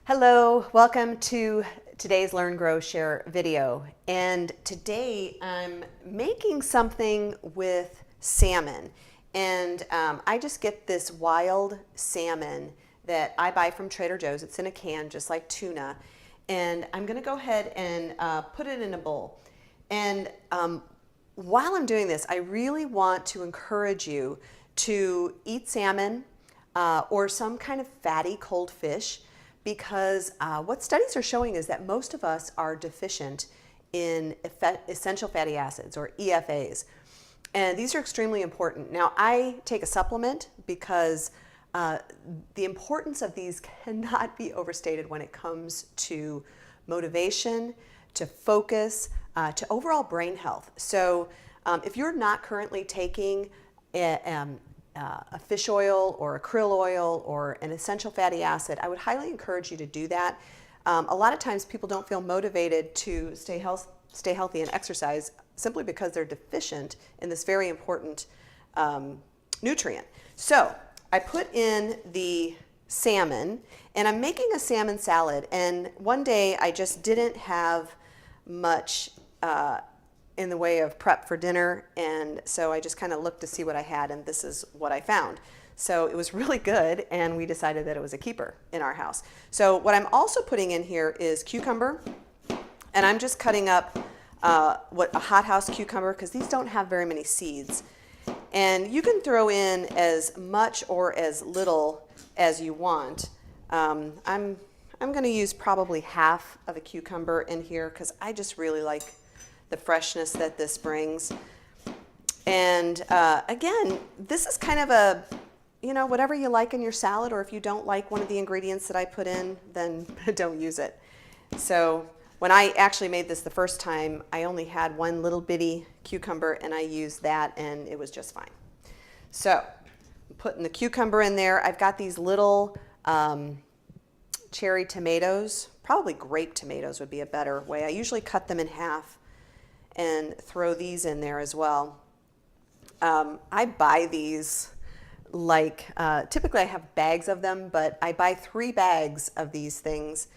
Hello, welcome to today's Learn, Grow, Share video. And today I'm making something with salmon. And I just get this wild salmon that I buy from Trader Joe's. It's in a can, just like tuna. And I'm gonna go ahead and put it in a bowl. And while I'm doing this, I really want to encourage you to eat salmon or some kind of fatty cold fish, because what studies are showing is that most of us are deficient in essential fatty acids, or EFAs. And these are extremely important. Now, I take a supplement because the importance of these cannot be overstated when it comes to motivation, to focus, to overall brain health. So if you're not currently taking a fish oil or a krill oil or an essential fatty acid, I would highly encourage you to do that. A lot of times people don't feel motivated to stay healthy and exercise simply because they're deficient in this very important nutrient. So I put in the salmon, and I'm making a salmon salad, and one day I just didn't have much in the way of prep for dinner, and so I just kind of looked to see what I had, and this is what I found. So it was really good, and we decided that it was a keeper in our house. So what I'm also putting in here is cucumber, and I'm just cutting up a hothouse cucumber, because these don't have very many seeds. And you can throw in as much or as little as you want. I'm going to use probably half of a cucumber in here, because I just really like the freshness that this brings. And again, this is kind of a, whatever you like in your salad, or if you don't like one of the ingredients that I put in, then don't use it. So when I actually made this the first time, I only had one little bitty cucumber, and I used that, and it was just fine. So I'm putting the cucumber in there. I've got these little cherry tomatoes. Probably grape tomatoes would be a better way. I usually cut them in half and throw these in there as well. I buy these typically I have bags of them, but I buy 3 bags of these things,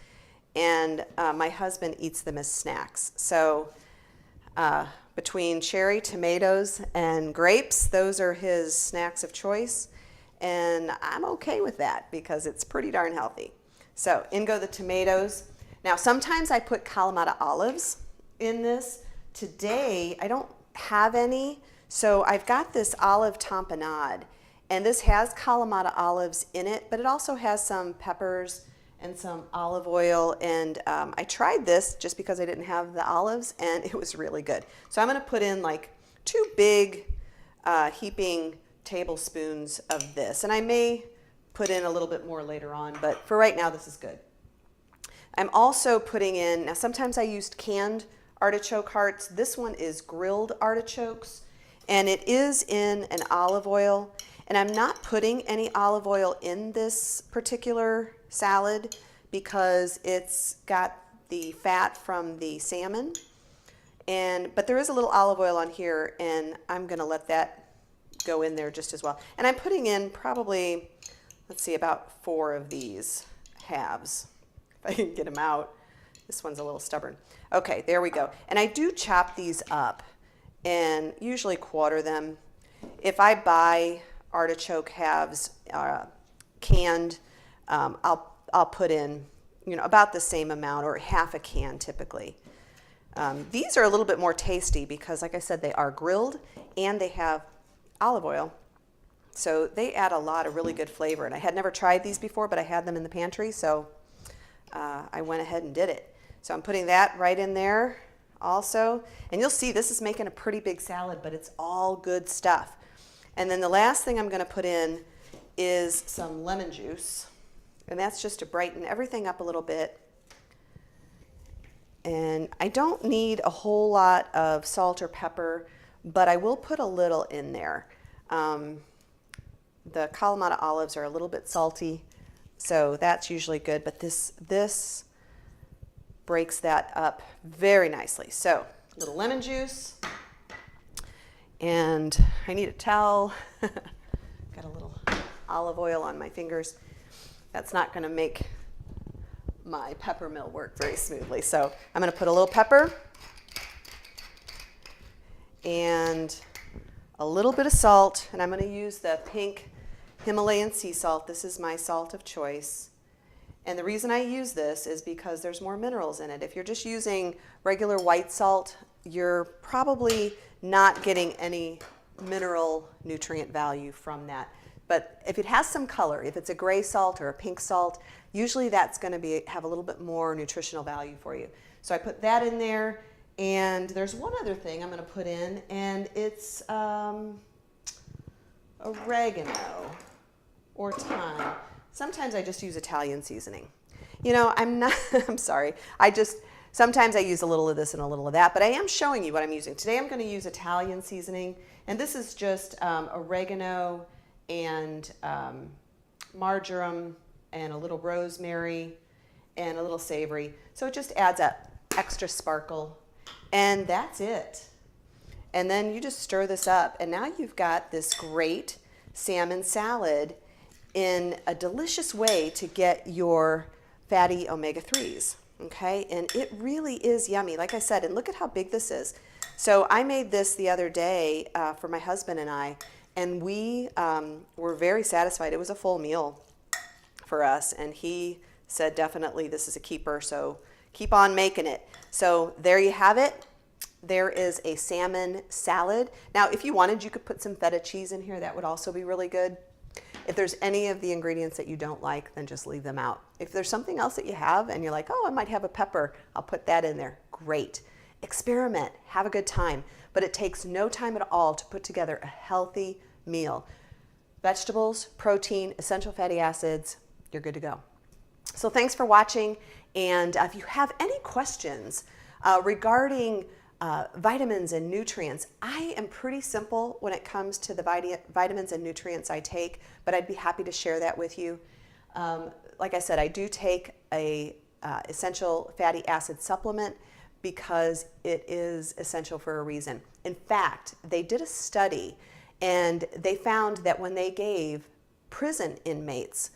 and my husband eats them as snacks. So between cherry, tomatoes, and grapes, those are his snacks of choice, and I'm okay with that because it's pretty darn healthy. So in go the tomatoes. Now sometimes I put Kalamata olives in this. Today I don't have any, so I've got this olive tamponade, and this has Kalamata olives in it, but it also has some peppers and some olive oil, and I tried this just because I didn't have the olives, and it was really good. So I'm going to put in like 2 big heaping tablespoons of this, and I may put in a little bit more later on, but for right now this is good. I'm also putting in, now sometimes I used canned artichoke hearts. This one is grilled artichokes, and it is in an olive oil, and I'm not putting any olive oil in this particular salad because it's got the fat from the salmon, but there is a little olive oil on here, and I'm going to let that go in there just as well. And I'm putting in probably, let's see, about 4 of these halves, if I can get them out. This one's a little stubborn. Okay, there we go. And I do chop these up and usually quarter them. If I buy artichoke halves canned, I'll put in about the same amount, or half a can typically. These are a little bit more tasty because, like I said, they are grilled and they have olive oil. So they add a lot of really good flavor. And I had never tried these before, but I had them in the pantry, so I went ahead and did it. So I'm putting that right in there also. And you'll see this is making a pretty big salad, but it's all good stuff. And then the last thing I'm going to put in is some lemon juice. And that's just to brighten everything up a little bit. And I don't need a whole lot of salt or pepper, but I will put a little in there. The Kalamata olives are a little bit salty, so that's usually good, but this breaks that up very nicely. So a little lemon juice, and I need a towel. Got a little olive oil on my fingers. That's not going to make my pepper mill work very smoothly. So I'm going to put a little pepper and a little bit of salt, and I'm going to use the pink Himalayan sea salt. This is my salt of choice. And the reason I use this is because there's more minerals in it. If you're just using regular white salt, you're probably not getting any mineral nutrient value from that. But if it has some color, if it's a gray salt or a pink salt, usually that's going to have a little bit more nutritional value for you. So I put that in there, and there's one other thing I'm going to put in, and it's oregano or thyme. Sometimes I just use Italian seasoning. You know, I'm sorry. Sometimes I use a little of this and a little of that, but I am showing you what I'm using. Today I'm going to use Italian seasoning, and this is just oregano and marjoram and a little rosemary and a little savory. So it just adds up extra sparkle, and that's it. And then you just stir this up, and now you've got this great salmon salad in a delicious way to get your fatty omega-3s, okay? And it really is yummy, like I said, and look at how big this is. So I made this the other day for my husband and I, and we were very satisfied. It was a full meal for us, and he said definitely this is a keeper, so keep on making it. So there you have it. There is a salmon salad. Now, if you wanted, you could put some feta cheese in here. That would also be really good. If there's any of the ingredients that you don't like, then just leave them out. If there's something else that you have and you're like, oh, I might have a pepper, I'll put that in there. Great. Experiment. Have a good time. But it takes no time at all to put together a healthy meal. Vegetables, protein, essential fatty acids, you're good to go. So thanks for watching. And if you have any questions regarding vitamins and nutrients, I am pretty simple when it comes to the vitamins and nutrients I take, but I'd be happy to share that with you. Like I said, I do take a essential fatty acid supplement because it is essential for a reason. In fact, they did a study and they found that when they gave prison inmates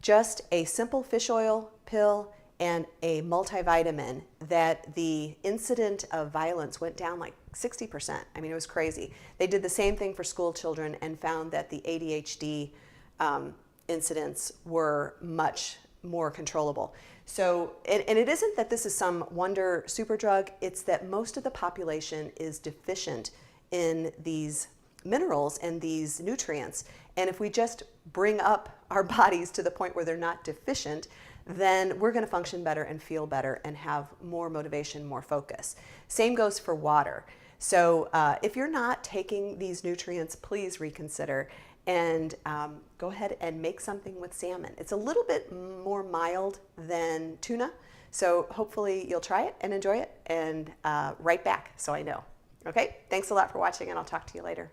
just a simple fish oil pill and a multivitamin, that the incident of violence went down like 60%. I mean, it was crazy. They did the same thing for school children and found that the ADHD incidents were much more controllable. So, and it isn't that this is some wonder super drug, it's that most of the population is deficient in these minerals and these nutrients. And if we just bring up our bodies to the point where they're not deficient, then we're going to function better and feel better and have more motivation, more focus. Same goes for water. So if you're not taking these nutrients, please reconsider and go ahead and make something with salmon. It's a little bit more mild than tuna, so hopefully you'll try it and enjoy it and write back so I know. Okay, thanks a lot for watching, and I'll talk to you later.